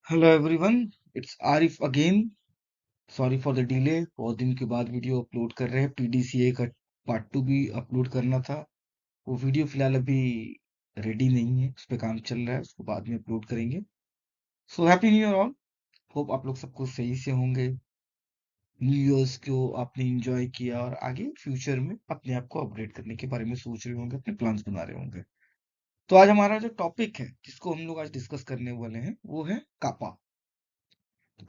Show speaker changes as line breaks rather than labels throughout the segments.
Hello everyone, it's Arif again. Sorry for the delay. बहुत दिन के बाद वीडियो अपलोड कर रहे हैं। पीडीसीए का पार्ट 2 भी अपलोड करना था। वो वीडियो फिलहाल अभी रेडी नहीं है, उस पर काम चल रहा है, उसको बाद में अपलोड करेंगे। So happy new year all. Hope आप लोग सब कुछ सही से होंगे। न्यू ईयर्स को आपने एंजॉय किया और आगे फ्यूचर में अपने आप को अपग्रेड करने के बारे में सोच रहे होंगे, अपने प्लान्स बना रहे होंगे। तो आज हमारा जो टॉपिक है जिसको हम लोग आज डिस्कस करने वाले हैं वो है कापा।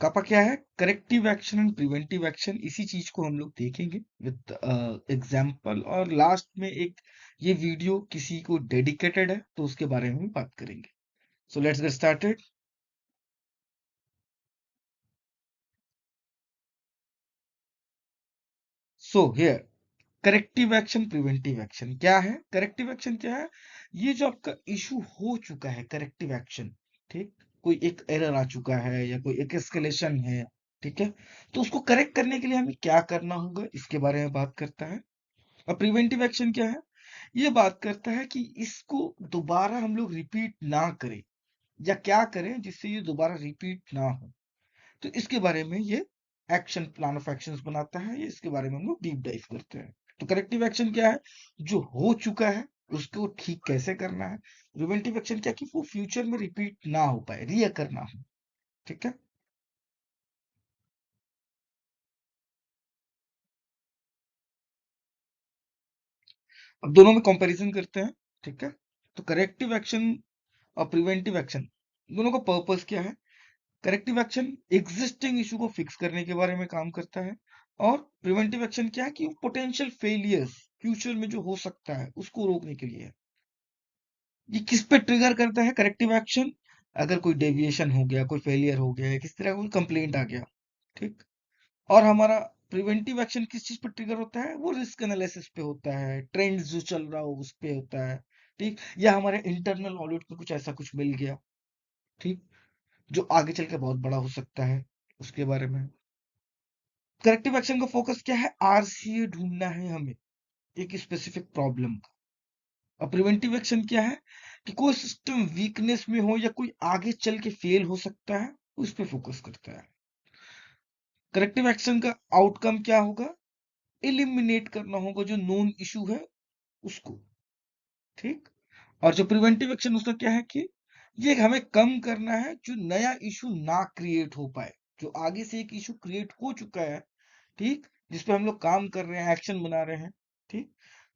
कापा क्या है? Corrective action and preventive action. इसी चीज को हम लोग देखेंगे विद एग्जांपल, और लास्ट में एक ये वीडियो किसी को डेडिकेटेड है तो उसके बारे में भी बात करेंगे। So let's get started. So here, corrective action preventive action क्या है? करेक्टिव एक्शन क्या है? ये जो आपका इशू हो चुका है, करेक्टिव एक्शन, ठीक, कोई एक एरर आ चुका है या कोई एक एस्केलेशन है, ठीक है, तो उसको करेक्ट करने के लिए हमें क्या करना होगा, इसके बारे में बात करता है। और प्रिवेंटिव एक्शन क्या है? ये बात करता है कि इसको दोबारा हम लोग रिपीट ना करें, या क्या करें जिससे ये दोबारा रिपीट ना हो। तो इसके बारे में ये एक्शन प्लान ऑफ एक्शंस बनाता है, ये इसके बारे में हम लोग डीप डाइव करते हैं। तो करेक्टिव एक्शन क्या है? जो हो चुका है उसको ठीक कैसे करना है। प्रिवेंटिव एक्शन क्या, कि वो फ्यूचर में रिपीट ना हो पाए, रीअकर ना हो। ठीक है। अब दोनों में कंपैरिजन करते हैं। ठीक है। तो करेक्टिव एक्शन और प्रिवेंटिव एक्शन, दोनों का पर्पस क्या है? करेक्टिव एक्शन एग्जिस्टिंग इशू को फिक्स करने के बारे में काम करता है, और प्रिवेंटिव एक्शन क्या है, कि पोटेंशियल फेलियर्स फ्यूचर में जो हो सकता है उसको रोकने के लिए है। ये किस पे ट्रिगर करता है करेक्टिव एक्शन? अगर कोई डेविएशन हो गया, कोई फेलियर हो गया, या किस तरह का कोई कंप्लेंट आ गया, ठीक। और हमारा प्रिवेंटिव एक्शन किस चीज पर ट्रिगर होता है? वो रिस्क एनालिसिस पे होता है, ट्रेंड्स जो चल रहा हो उस पे होता है, ठीक, या हमारे इंटरनल ऑडिट में कुछ ऐसा कुछ मिल गया, ठीक, जो आगे चल के बहुत बड़ा हो सकता है, उसके बारे में। करेक्टिव एक्शन का फोकस क्या है? आरसीए ढूंढना है हमें एक स्पेसिफिक प्रॉब्लम का। और प्रिवेंटिव एक्शन क्या है? कि कोई सिस्टम वीकनेस में हो या कोई आगे चल के फेल हो सकता है, उस पे फोकस करता है। करेक्टिव एक्शन का आउटकम क्या होगा? एलिमिनेट करना होगा जो नोन इशू है उसको, ठीक। और जो प्रिवेंटिव एक्शन उसका क्या है, कि ये हमें कम करना है जो नया इशू ना क्रिएट हो पाए। जो आगे से एक इशू क्रिएट हो चुका है, ठीक, जिसपे हम लोग काम कर रहे हैं, एक्शन बना रहे हैं, ठीक,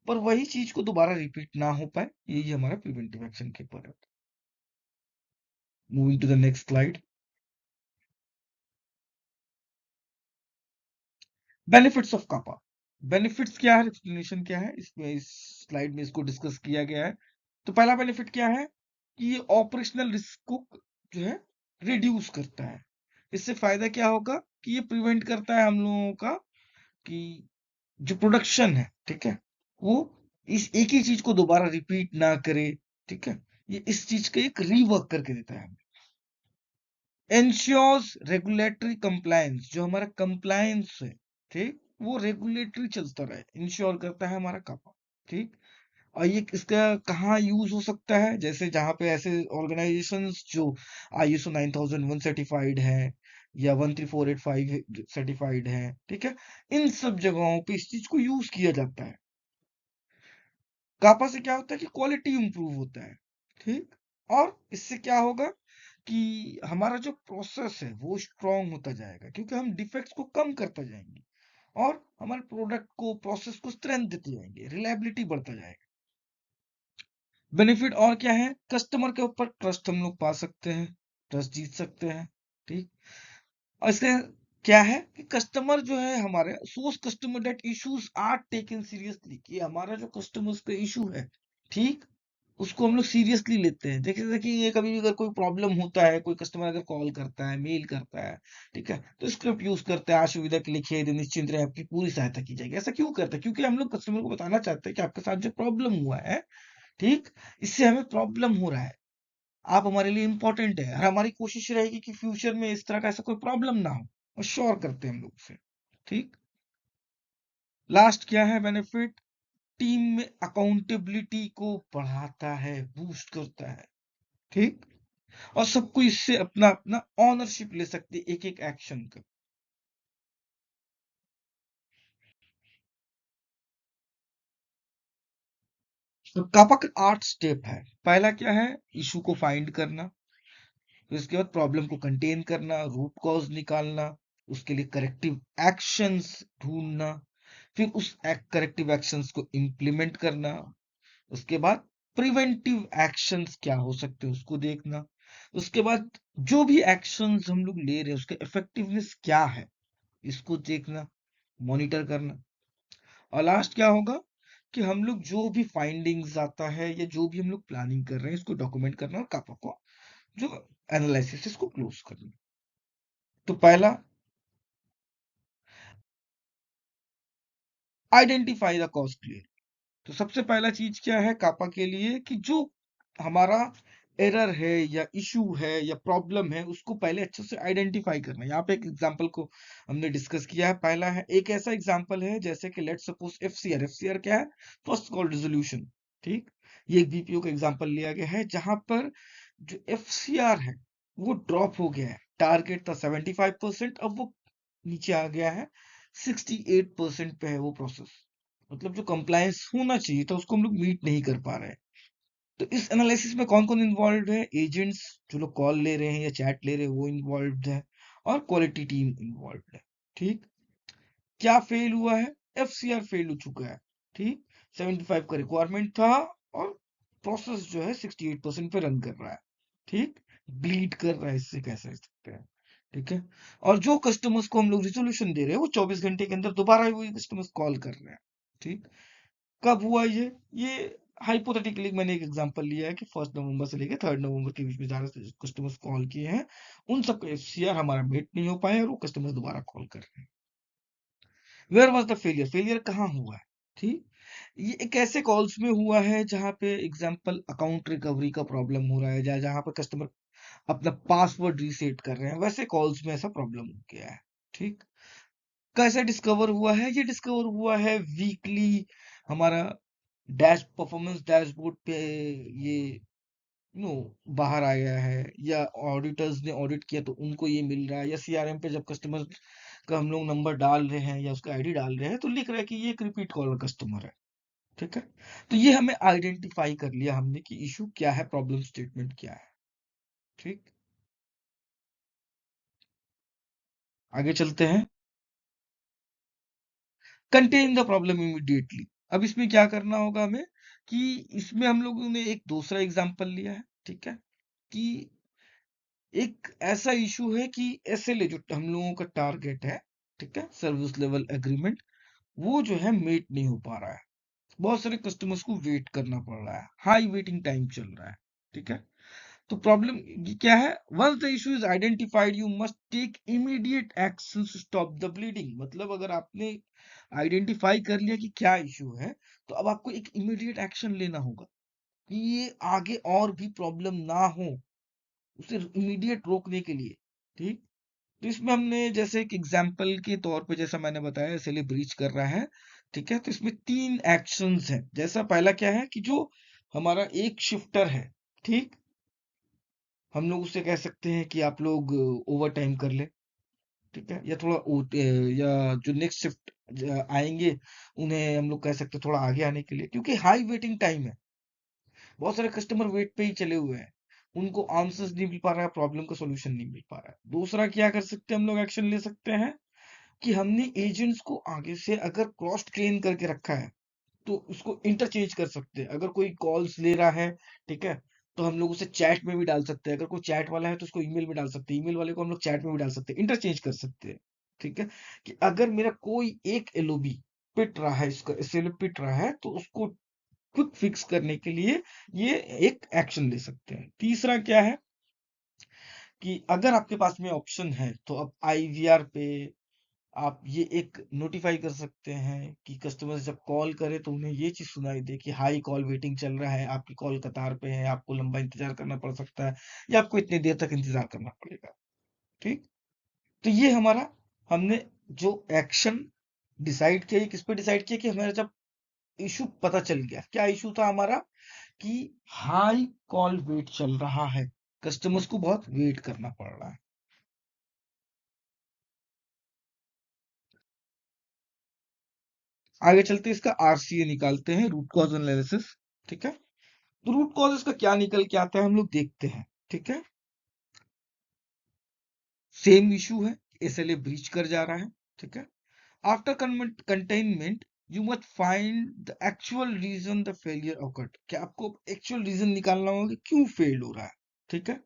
पर वही चीज को दोबारा रिपीट ना हो पाए, यही हमारा प्रिवेंटिव एक्शन के ऊपर है। Moving to the next slide. Benefits of CAPA. Benefits क्या है, एक्सप्लेनेशन क्या है, इसमें इस स्लाइड में इसको डिस्कस किया गया है। तो पहला बेनिफिट क्या है, कि ये ऑपरेशनल रिस्क को जो है रिड्यूस करता है। इससे फायदा क्या होगा, कि ये प्रिवेंट करता है हम लोगों का, कि जो प्रोडक्शन है, ठीक है, वो इस एक ही चीज को दोबारा रिपीट ना करे, ठीक है। ये इस चीज का एक रीवर्क करके देता है। एंश्योर्स रेगुलेटरी कंप्लायंस, जो हमारा कंप्लायंस है, ठीक, वो रेगुलेटरी चलता रहे, इंश्योर करता है हमारा कापा, ठीक। और ये इसका कहाँ यूज हो सकता है? जैसे जहां पे ऐसे ऑर्गेनाइजेशंस जो ISO 9001 सर्टिफाइड है, या 13485 सर्टिफाइड है, ठीक है, इन सब जगहों पे इस चीज को यूज किया जाता है। कापा से क्या होता है, कि क्वालिटी इंप्रूव होता है, ठीक। और इससे क्या होगा, कि हमारा जो प्रोसेस है वो स्ट्रांग होता जाएगा, क्योंकि हम डिफेक्ट्स को कम करते जाएंगे, और हमारे प्रोडक्ट को, प्रोसेस को स्ट्रेंथ देते जाएंगे, रिलायबिलिटी बढ़ता जाएगा। बेनिफिट और क्या है? कस्टमर के ऊपर ट्रस्ट हम लोग पा सकते हैं, ट्रस्ट जीत सकते हैं, ठीक। और इसका क्या है, कि कस्टमर जो है हमारे, source customer that issues are taken seriously, कि हमारा जो कस्टमर्स पे इशू है, ठीक, उसको हम लोग सीरियसली लेते हैं। देखिए देखिए, ये कभी भी अगर कोई प्रॉब्लम होता है, कोई कस्टमर अगर कॉल करता है, मेल करता है, ठीक है, तो स्क्रिप्ट यूज करते हैं, असुविधा के लिखिए यदि निश्चिंत रहे आपकी पूरी सहायता की जाएगी। ऐसा क्यों करते हैं? क्योंकि हम लोग कस्टमर को बताना चाहते हैं कि आपके साथ जो प्रॉब्लम हुआ है, ठीक, इससे हमें प्रॉब्लम हो रहा है, आप हमारे लिए इंपॉर्टेंट है, और हमारी कोशिश रहेगी कि फ्यूचर में इस तरह का ऐसा कोई प्रॉब्लम ना हो, और श्योर करते हैं हम लोग उसे, ठीक। लास्ट क्या है बेनिफिट? टीम में अकाउंटेबिलिटी को बढ़ाता है, बूस्ट करता है, ठीक। और सबको इससे अपना अपना ऑनरशिप ले सकते एक एक एक्शन का। तो कापा का 8 स्टेप है। पहला क्या है, इशू को फाइंड करना, फिर उसके बाद प्रॉब्लम को कंटेन करना, रूट कॉज निकालना, उसके लिए करेक्टिव एक्शंस ढूंढना, फिर उस करेक्टिव एक्शंस को इम्प्लीमेंट करना, उसके बाद प्रिवेंटिव एक्शंस क्या हो सकते हैं उसको देखना, उसके बाद जो भी एक्शंस हम लोग ले रहे हैं उसका इफेक्टिवनेस क्या है इसको देखना, मॉनिटर करना, और लास्ट क्या होगा कि हम लोग जो भी फाइंडिंग्स आता है या जो भी हम लोग प्लानिंग कर रहे हैं इसको डॉक्यूमेंट करना और कापा को जो एनालिसिस इसको क्लोज करना। तो पहला, आइडेंटिफाई द कॉज क्लियर। तो सबसे पहला चीज क्या है कापा के लिए कि जो हमारा एरर है या इशू है या प्रॉब्लम है उसको पहले अच्छे से आइडेंटिफाई करना है। यहाँ पे एक एग्जांपल को हमने डिस्कस किया है। पहला है, एक ऐसा एग्जांपल है जैसे कि लेट्स सपोज एफसीआर। एफसीआर क्या है, फर्स्ट कॉल रिजोल्यूशन। ठीक, ये एक बीपीओ का एग्जांपल लिया गया है जहां पर जो एफसीआर है वो ड्रॉप हो गया है। टारगेट था 75%, अब वो नीचे आ गया है 68% पे है वो प्रोसेस। मतलब जो कंप्लायंस होना चाहिए था उसको हम लोग मीट नहीं कर पा रहे हैं। तो इस एनालिसिस में कौन कौन इन्वॉल्व है, एजेंट्स जो लोग कॉल ले रहे हैं या चैट ले रहे हैं वो इन्वॉल्व है, और क्वालिटी टीम इन्वॉल्व है। ठीक, क्या फेल हुआ है, एफसीआर फेल हो चुका है। ठीक, 75 का रिक्वायरमेंट था और प्रोसेस जो है 68% पे रन कर रहा है। ठीक, ब्लीड कर रहा है, इससे कह सकते हैं। ठीक है, और जो कस्टमर्स को हम लोग रिजोल्यूशन दे रहे हैं वो 24 घंटे के अंदर दोबारा वही कस्टमर्स कॉल कर रहे हैं। ठीक, कब हुआ ये हाइपोथेटिकली मैंने एक एग्जांपल लिया है कि 1 नवंबर से लेकर 3 नवंबर के बीच में ज्यादा कस्टमर्स कॉल किए हैं, उन सबका एफसीआर हमारा मीट नहीं हो पाया और वो कस्टमर्स दोबारा कॉल कर रहे हैं। Where was the failure, failure कहाँ हुआ है। ठीक, ये एक ऐसे कॉल्स में हुआ है जहां पे एग्जांपल अकाउंट रिकवरी का प्रॉब्लम हो रहा है, जहां पर कस्टमर अपना पासवर्ड रीसेट कर रहे हैं, वैसे कॉल्स में ऐसा प्रॉब्लम हो गया है। ठीक, कैसे डिस्कवर हुआ है, ये डिस्कवर हुआ है वीकली हमारा डैश परफॉर्मेंस डैशबोर्ड पे ये नो बाहर आ गया है, या ऑडिटर्स ने ऑडिट किया तो उनको ये मिल रहा है, या सीआरएम पे जब कस्टमर का हम लोग नंबर डाल रहे हैं या उसका आईडी डाल रहे हैं तो लिख रहा है कि ये एक रिपीट कॉलर कस्टमर है। ठीक है, तो ये हमें आइडेंटिफाई कर लिया हमने कि इशू क्या है, प्रॉब्लम स्टेटमेंट क्या है। ठीक, आगे चलते हैं। Contain the problem immediately. अब इसमें क्या करना होगा हमें कि इसमें हम लोगों ने एक दूसरा एग्जांपल लिया है। ठीक है, कि एक ऐसा इशू है कि एसएलए जो हम लोगों का टारगेट है, ठीक है, सर्विस लेवल एग्रीमेंट, वो जो है मीट नहीं हो पा रहा है। बहुत सारे कस्टमर्स को वेट करना पड़ रहा है, हाई वेटिंग टाइम चल रहा है। ठीक है, तो प्रॉब्लम क्या है, once the issue is identified you must take immediate action to stop the bleeding. मतलब अगर आपने आइडेंटिफाई कर लिया कि क्या इशू है तो अब आपको एक इमीडिएट एक्शन लेना होगा कि ये आगे और भी प्रॉब्लम ना हो, उसे इमीडिएट रोकने के लिए। ठीक, तो इसमें हमने जैसे एक एग्जांपल के तौर पे जैसा मैंने बताया इसलिए ब्रीच कर रहा है। ठीक है, तो इसमें 3 एक्शंस हैं। जैसा पहला क्या है कि जो हमारा एक शिफ्टर है, ठीक, हम लोग उससे कह सकते हैं कि आप लोग ओवर टाइम कर ले। ठीक है, या थोड़ा या जो नेक्स्ट शिफ्ट आएंगे उन्हें हम लोग कह सकते हैं थोड़ा आगे आने के लिए, क्योंकि हाई वेटिंग टाइम है, बहुत सारे कस्टमर वेट पे ही चले हुए हैं, उनको आंसर्स नहीं मिल पा रहा है, प्रॉब्लम का सॉल्यूशन नहीं मिल पा रहा है। दूसरा क्या कर सकते हैं हम लोग, एक्शन ले सकते हैं कि हमने एजेंट्स को आगे से अगर क्रॉस ट्रेन करके रखा है तो उसको इंटरचेंज कर सकते हैं। अगर कोई कॉल्स ले रहा है, ठीक है, तो हम लोग उसे चैट में भी डाल सकते हैं। अगर कोई चैट वाला है तो उसको ईमेल में डाल सकते हैं, ईमेल वाले को हम लोग चैट में भी डाल सकते हैं, इंटरचेंज कर सकते हैं। ठीक है, कि अगर मेरा कोई एक एलओबी पिट रहा है, इसका एसएलओ पिट रहा है तो उसको क्विक फिक्स करने के लिए ये एक एक्शन ले सकते हैं। तीसरा क्या है कि अगर आपके पास में ऑप्शन है तो आप आईवीआर पे आप ये एक नोटिफाई कर सकते हैं कि कस्टमर जब कॉल करे तो उन्हें ये चीज सुनाई दे कि हाई कॉल वेटिंग चल रहा है, आपकी कॉल कतार पे है, आपको लंबा इंतजार करना पड़ सकता है या आपको इतनी देर तक इंतजार करना पड़ेगा। ठीक, तो ये हमारा हमने जो एक्शन डिसाइड किया, ये किस पे डिसाइड किया कि हमारा जब इशू पता चल गया, क्या इशू था हमारा कि हाई कॉल वेट चल रहा है, कस्टमर्स को बहुत वेट करना पड़ रहा है। आगे चलते इसका आरसीए निकालते हैं, रूट कॉज एनालिसिस। ठीक है, तो रूट कॉज इसका क्या निकल के आता है हम लोग देखते हैं। ठीक है, सेम इशू है, एसएलए ब्रीच कर जा रहा है। ठीक है, after containment you must find the actual reason the failure occurred, क्या आपको एक्चुअल रीजन निकालना होगा कि क्यों फेल हो रहा है। ठीक है,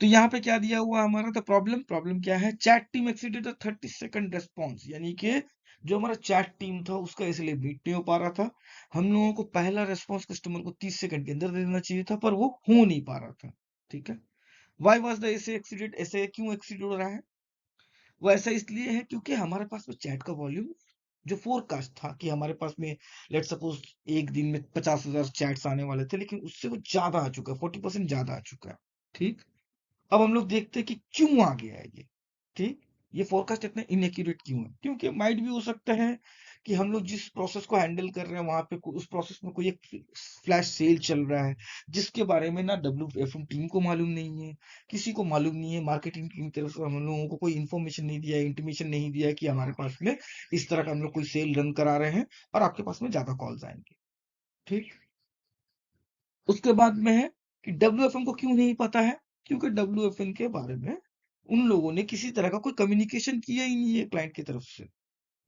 तो यहाँ पे क्या दिया हुआ हमारा, तो प्रॉब्लम प्रॉब्लम क्या है, chat team exceeded 30 second response, यानी कि जो हमारा चैट टीम था उसका इसलिए मीट नहीं हो पा रहा था। हम लोगों को पहला रेस्पॉन्स कस्टमर को 30 सेकंड के अंदर दे देना चाहिए था, पर वो हो नहीं पा रहा था। ठीक है, वाई वॉज द ऐसे एक्सीडेंट, ऐसे क्यों एक्सीड हो रहा है, वो ऐसा इसलिए है क्योंकि हमारे पास में चैट का वॉल्यूम जो फोरकास्ट था कि हमारे पास में लेट सपोज एक दिन में 50,000 चैट्स आने वाले थे, लेकिन उससे वो ज्यादा आ चुका है, 40% ज्यादा आ चुका है। ठीक, अब हम लोग देखते हैं कि क्यों आ गया है ये। ठीक, ये फोरकास्ट इतना इनएक्यूरेट क्यों है, क्योंकि माइट भी हो सकता है कि हम लोग जिस प्रोसेस को हैंडल कर रहे हैं वहां पे उस प्रोसेस में कोई एक फ्लैश सेल चल रहा है जिसके बारे में ना WFM टीम को मालूम नहीं है, किसी को मालूम नहीं है, मार्केटिंग टीम की तरफ से हम लोगों को कोई इन्फॉर्मेशन नहीं दिया है, इंटीमेशन नहीं दिया है कि हमारे पास में इस तरह का हम लोग कोई सेल रन करा रहे हैं और आपके पास में ज्यादा कॉल्स आएंगे। ठीक, उसके बाद में है कि WFM को क्यों नहीं पता है, क्योंकि WFM के बारे में उन लोगों ने किसी तरह का कोई कम्युनिकेशन किया ही नहीं है क्लाइंट की तरफ से।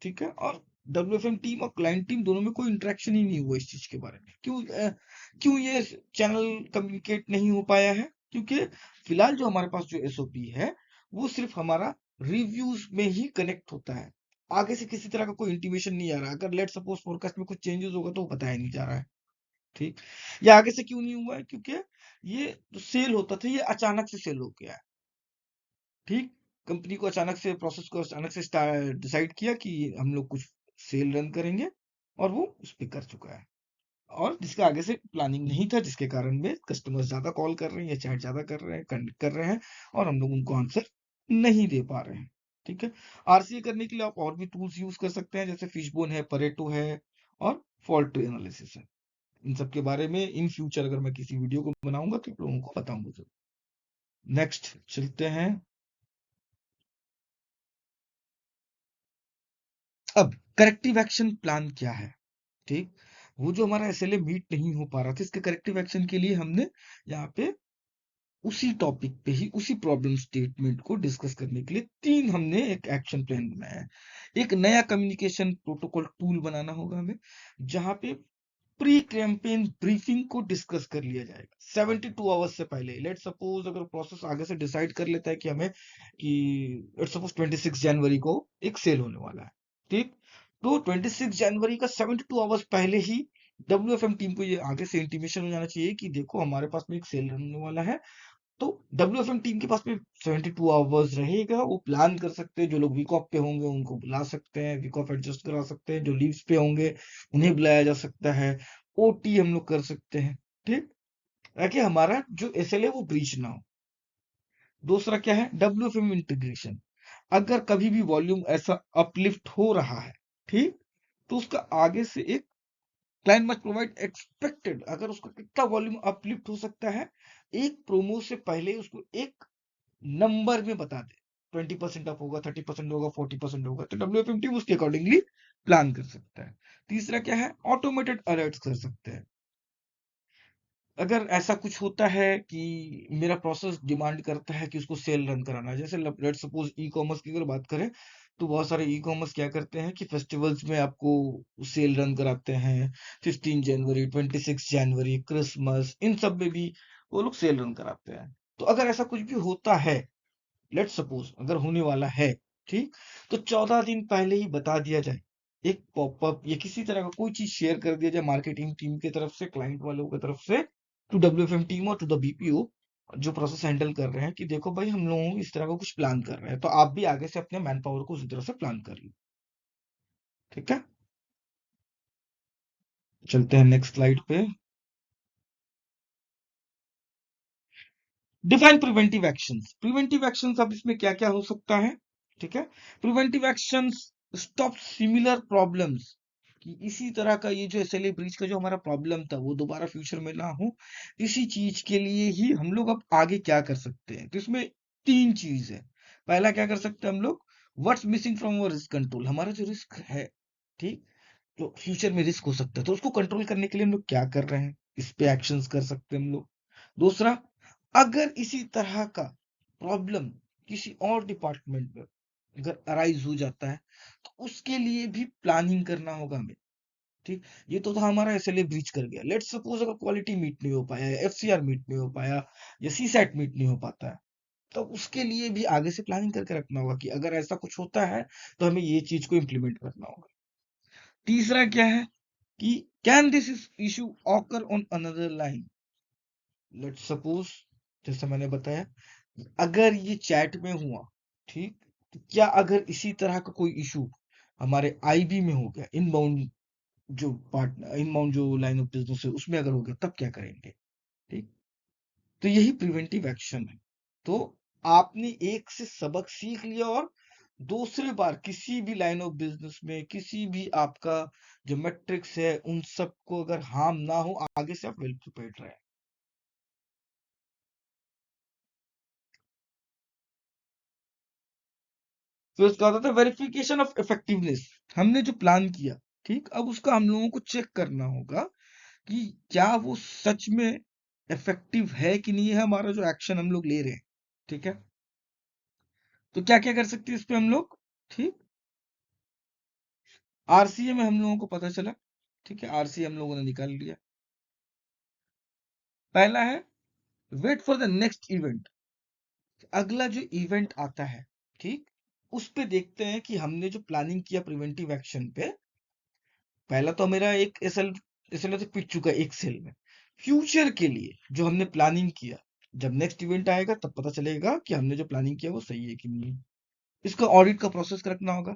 ठीक है, और WFM टीम और क्लाइंट टीम दोनों में कोई इंटरेक्शन ही नहीं हुआ इस चीज के बारे में। क्यों ये चैनल कम्युनिकेट नहीं हो पाया है, क्योंकि फिलहाल जो हमारे पास जो SOP है वो सिर्फ हमारा रिव्यूज में ही कनेक्ट होता है, आगे से किसी तरह का कोई इंटीमेशन नहीं आ रहा। अगर लेट सपोज फोरकास्ट में कुछ चेंजेस होगा तो वो बताया नहीं जा रहा है। ठीक, ये आगे से क्यों नहीं हुआ है, क्योंकि ये जो सेल होता था ये अचानक से सेल हो गया है। ठीक, कंपनी को अचानक से प्रोसेस को अचानक से डिसाइड किया कि हम लोग कुछ सेल रन करेंगे और वो उस पर कर चुका है, और जिसका आगे से प्लानिंग नहीं था, जिसके कारण में कस्टमर्स ज्यादा कॉल कर रहे हैं या चैट ज्यादा कर रहे हैं, कनेक्ट कर रहे हैं और हम लोग उनको आंसर नहीं दे पा रहे हैं। ठीक है, आरसीए करने के लिए आप और भी टूल्स यूज कर सकते हैं, जैसे फिशबोन है, परेटो है और फॉल्ट एनालिसिस है। इन सब के बारे में इन फ्यूचर अगर मैं किसी वीडियो को बनाऊंगा तो आप लोगों को बताऊंगा जरूर। नेक्स्ट चलते हैं, अब करेक्टिव एक्शन प्लान क्या है। ठीक, वो जो हमारा एसएलए मीट नहीं हो पा रहा था, इसके करेक्टिव एक्शन के लिए हमने यहाँ पे उसी टॉपिक पे ही उसी प्रॉब्लम स्टेटमेंट को डिस्कस करने के लिए तीन हमने एक एक्शन प्लान बनाया है। एक नया कम्युनिकेशन प्रोटोकॉल टूल बनाना होगा हमें, जहां पे प्री कैंपेन ब्रीफिंग को डिस्कस कर लिया जाएगा 72 आवर्स से पहले। लेट सपोज अगर प्रोसेस आगे से डिसाइड कर लेता है कि हमें कि लेट सपोज 26 जनवरी को एक सेल होने वाला है। ठीक, तो 26 जनवरी का 72 आवर्स पहले ही WFM टीम को ये आगे से इंटीमेशन हो जाना चाहिए कि देखो हमारे पास में एक सेल होने वाला है। तो WFM टीम के पास में 72 आवर्स रहेगा, वो प्लान कर सकते हैं, जो लोग वीक ऑफ पे होंगे उनको बुला सकते हैं, वीक ऑफ एडजस्ट करा सकते हैं, जो लीव्स पे होंगे उन्हें बुलाया जा सकता है, OT हम लोग कर सकते हैं। ठीक, ताकि हमारा जो SLA वो ब्रीच ना हो। दूसरा क्या है, WFM इंटीग्रेशन, अगर कभी भी वॉल्यूम ऐसा अपलिफ्ट हो रहा है, ठीक, तो उसका आगे से एक क्लाइंट मस्ट प्रोवाइड एक्सपेक्टेड, अगर उसका कितना वॉल्यूम अपलिफ्ट हो सकता है, एक प्रोमो से पहले उसको एक नंबर में बता दे, 20% अप होगा, 30% होगा, 40% होगा, तो WFM टीम उसके अकॉर्डिंगली प्लान कर सकता है। तीसरा क्या है, ऑटोमेटेड अलर्ट्स कर सकते हैं। अगर ऐसा कुछ होता है कि मेरा प्रोसेस डिमांड करता है कि उसको सेल रन कराना है, जैसे लेट सपोज ई कॉमर्स की अगर बात करें तो बहुत सारे ई कॉमर्स क्या करते हैं कि फेस्टिवल्स में आपको सेल रन कराते हैं, 15 जनवरी, 26 जनवरी, क्रिसमस, इन सब में भी वो लोग सेल रन कराते हैं। तो अगर ऐसा कुछ भी होता है, लेट सपोज अगर होने वाला है, ठीक, तो 14 दिन पहले ही बता दिया जाए, एक पॉपअप या किसी तरह का कोई चीज शेयर कर दिया जाए मार्केटिंग टीम की तरफ से, क्लाइंट वालों की तरफ से, टू WFM टीम और टू द BPO जो प्रोसेस हैंडल कर रहे हैं, कि देखो भाई हम लोग इस तरह का कुछ प्लान कर रहे हैं, तो आप भी आगे से अपने मैन पावर को उसी तरह से प्लान कर लो। ठीक है, चलते हैं नेक्स्ट स्लाइड पे। Define preventive actions, preventive actions अब इसमें क्या क्या हो सकता है। ठीक है, preventive actions stop similar problems, कि इसी तरह का ये जो एसएलए ब्रीच का जो हमारा प्रॉब्लम था वो दोबारा फ्यूचर में ना हो, इसी चीज के लिए ही हम लोग अब आगे क्या कर सकते हैं। तो इसमें तीन चीज है। पहला क्या कर सकते हैं हम लोग, what's missing from our risk control, हमारा जो रिस्क है, ठीक, तो फ्यूचर में रिस्क हो सकता है, तो उसको कंट्रोल करने के लिए हम लोग क्या कर रहे हैं, इस पे एक्शंस कर सकते हैं हम लोग। दूसरा, अगर इसी तरह का प्रॉब्लम किसी और डिपार्टमेंट में अगर अराइज हो जाता है, तो उसके लिए भी प्लानिंग करना होगा हमें। ठीक, ये तो था हमारा एसएलए ब्रीच कर गया। लेट्स सपोज अगर क्वालिटी मीट नहीं हो पाया, एफसीआर मीट नहीं हो पाया, या सी सेट मीट नहीं हो पाता है, तो उसके लिए भी आगे से प्लानिंग करके रखना होगा कि अगर ऐसा कुछ होता है तो हमें ये चीज को इम्प्लीमेंट करना होगा। तीसरा क्या है कि can this issue occur on another line. Let's suppose, जैसा मैंने बताया, अगर ये चैट में हुआ, ठीक, तो क्या अगर इसी तरह का कोई इशू हमारे आईबी में हो गया, इनबाउंड जो पार्टनर, इनबाउंड जो लाइन ऑफ बिजनेस है उसमें अगर हो गया, तब क्या करेंगे। ठीक, तो यही प्रिवेंटिव एक्शन है। तो आपने एक से सबक सीख लिया, और दूसरी बार किसी भी लाइन ऑफ बिजनेस में किसी भी आपका जो मैट्रिक्स है उन सबको अगर हार्म ना हो, आगे से आप वेल प्रिपेयर्ड रहे। फिर उसका होता था वेरिफिकेशन ऑफ इफेक्टिवनेस। हमने जो प्लान किया, ठीक, अब उसका हम लोगों को चेक करना होगा कि क्या वो सच में इफेक्टिव है कि नहीं है, हमारा जो एक्शन हम लोग ले रहे हैं। ठीक है, तो क्या क्या कर सकते हैं इस पे हम लोग। ठीक, आरसीए में हम लोगों को पता चला, ठीक है, आरसीए हम लोगों ने निकाल लिया। पहला है wait for the next event, अगला जो इवेंट आता है, ठीक, उस पे देखते हैं कि हमने जो प्लानिंग किया प्रिवेंटिव एक्शन पे, पहला तो मेरा एक एसएल एसएल तो पिट चुका है एक सेल में। फ्यूचर के लिए जो हमने प्लानिंग किया, जब नेक्स्ट इवेंट आएगा तब पता चलेगा कि हमने जो प्लानिंग किया वो सही है कि नहीं है। इसका ऑडिट का प्रोसेस रखना होगा।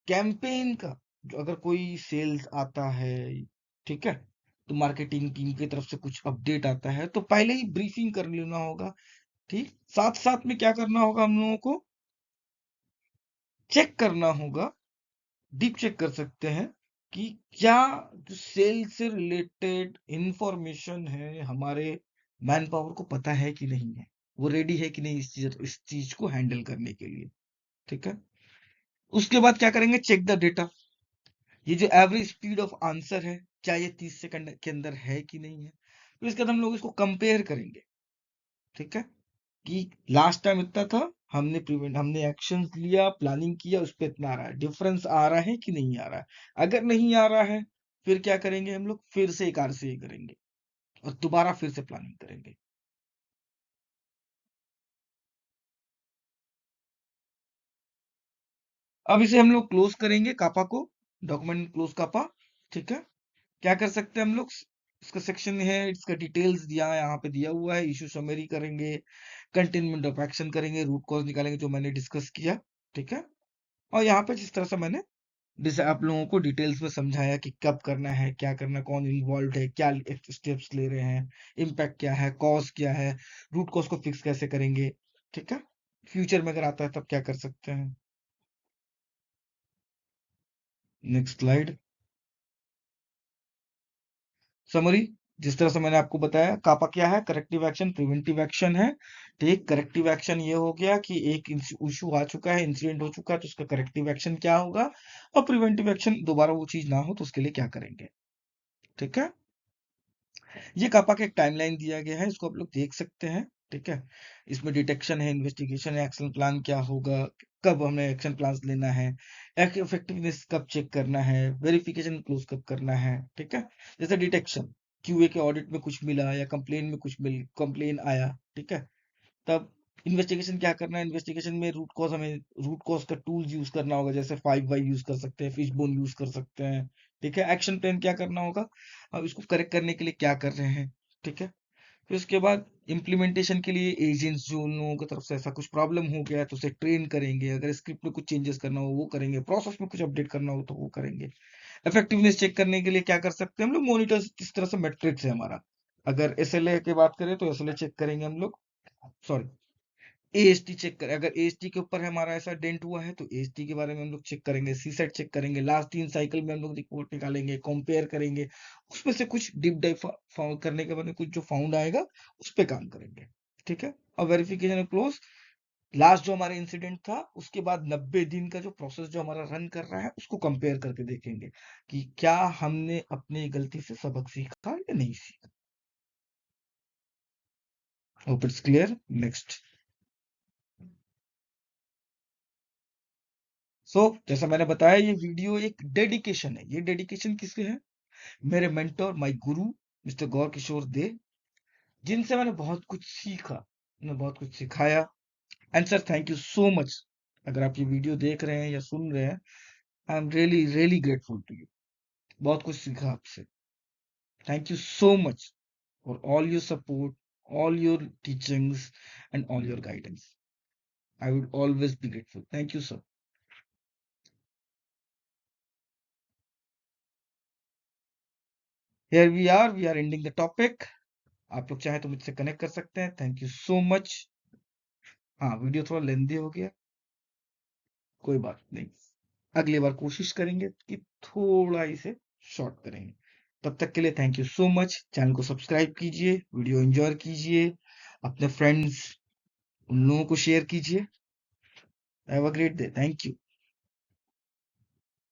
कैंपेन का, जो अगर कोई सेल्स आता है, ठीक है, तो मार्केटिंग टीम की तरफ से कुछ अपडेट आता है, तो पहले ही ब्रीफिंग कर लेना होगा। ठीक, साथ साथ में क्या करना होगा, हम लोगों को चेक करना होगा, डीप चेक कर सकते हैं कि क्या जो सेल से रिलेटेड इंफॉर्मेशन है हमारे मैन पावर को पता है कि नहीं है, वो रेडी है कि नहीं इस चीज को हैंडल करने के लिए। ठीक है, उसके बाद क्या करेंगे, चेक द डेटा। ये जो एवरेज स्पीड ऑफ आंसर है, क्या ये 30 सेकंड के अंदर है कि नहीं है। फिर इसके बाद हम लोग इसको कंपेयर करेंगे। ठीक है, कि लास्ट टाइम इतना था, हमने एक्शन लिया, प्लानिंग किया, उस पर इतना आ रहा है, डिफरेंस आ रहा है कि नहीं आ रहा है। अगर नहीं आ रहा है, फिर क्या करेंगे हम लोग, फिर से एक आरसीए करेंगे और दोबारा फिर से प्लानिंग करेंगे। अब इसे हम लोग क्लोज करेंगे, कापा को, डॉक्यूमेंट क्लोज कापा। ठीक है, क्या कर सकते हैं हम लोग, इसका सेक्शन है, इसका डिटेल्स दिया है, यहाँ पे दिया हुआ है, इशू समरी करेंगे, कंटेनमेंट ऑफ एक्शन करेंगे, रूट कॉज निकालेंगे जो मैंने डिस्कस किया। ठीक है, और यहाँ पे जिस तरह से मैंने जैसे आप लोगों को डिटेल्स में समझाया कि कब करना है, क्या करना है, कौन इन्वॉल्व है, क्या स्टेप्स ले रहे हैं, इम्पैक्ट क्या है, कॉज क्या है, रूट कॉज को फिक्स कैसे करेंगे। ठीक है, फ्यूचर में अगर आता है तब क्या कर सकते हैं। Next slide, summary. जिस तरह से मैंने आपको बताया, कापा क्या है, करेक्टिव एक्शन, प्रिवेंटिव एक्शन है। ठीक, करेक्टिव एक्शन ये हो गया कि एक इशू आ चुका है, इंसिडेंट हो चुका है, तो उसका करेक्टिव एक्शन क्या होगा, और प्रिवेंटिव एक्शन दोबारा वो चीज ना हो तो उसके लिए क्या करेंगे। ठीक है, ये कापा का एक टाइमलाइन दिया गया है, इसको आप लोग देख सकते हैं। ठीक है, इसमें डिटेक्शन है, इन्वेस्टिगेशन है, एक्शन प्लान क्या होगा, कब हमें एक्शन प्लान लेना है, इफेक्टिवनेस कब चेक करना है, वेरिफिकेशन क्लोज कब करना है। ठीक है, जैसे डिटेक्शन, क्यूए के ऑडिट में कुछ मिला या कंप्लेन में कुछ मिल कंप्लेन आया, ठीक है, तब इन्वेस्टिगेशन क्या करना है, इन्वेस्टिगेशन में रूट कॉज का टूल्स यूज करना होगा, जैसे 5 वाई यूज कर सकते हैं, फिशबोन यूज कर सकते हैं। ठीक है, एक्शन प्लान क्या करना होगा, अब इसको करेक्ट करने के लिए क्या कर रहे हैं। ठीक है, फिर उसके बाद इम्प्लीमेंटेशन के लिए एजेंट्स जो उन लोगों की तरफ से ऐसा कुछ प्रॉब्लम हो गया है तो उसे ट्रेन करेंगे, अगर स्क्रिप्ट में कुछ चेंजेस करना हो वो करेंगे, प्रोसेस में कुछ अपडेट करना हो तो वो करेंगे। इफेक्टिवनेस चेक करने के लिए क्या कर सकते हैं हम लोग, मॉनिटर, जिस तरह से मैट्रिक्स है हमारा, अगर एसएलए की बात करें तो एसएलए चेक करेंगे हम लोग, सॉरी, एएसटी चेक करें, अगर एएसटी के ऊपर हमारा ऐसा डेंट हुआ है तो एएसटी के बारे में हम लोग चेक करेंगे, सीसेट चेक करेंगे, लास्ट 3 साइकिल में हम लोग रिपोर्ट निकालेंगे, कंपेयर करेंगे, उसमें से कुछ डीप डाइव करने के बाद में कुछ जो फाउंड आएगा उस पे काम करेंगे। ठीक है, और वेरिफिकेशन क्लोज। लास्ट जो हमारा इंसिडेंट था उसके बाद 90 दिन का जो प्रोसेस जो हमारा रन कर रहा है उसको कंपेयर करके देखेंगे कि क्या हमने अपनी गलती से सबक सीखा या नहीं सीखा। Hope it's clear. नेक्स्ट। जैसा मैंने बताया ये वीडियो एक डेडिकेशन है। ये डेडिकेशन किसके है? मेरे मेंटर, माय गुरु मिस्टर गौर किशोर दे, जिनसे मैंने बहुत कुछ सीखा, उन्होंने बहुत कुछ सिखाया। And sir thank you so much. अगर आप ये वीडियो देख रहे हैं या सुन रहे हैं, I am really really grateful to you. बहुत कुछ सीखा आपसे। Thank you so much for all your support, all your teachings and all your guidance. I would always be grateful. Thank you, sir. Here we are ending the topic. आप लोग चाहे तो मुझसे connect कर सकते हैं। Thank you so much. हाँ, video थोड़ा लेंदी हो गया, कोई बात नहीं। अगली बार कोशिश करेंगे कि थोड़ा इसे शॉर्ट करेंगे। तब तक के लिए thank you so much. Channel को सब्सक्राइब कीजिए, वीडियो एंजॉय कीजिए, अपने फ्रेंड्स उन लोगों को शेयर कीजिए। Have a great day. Thank you.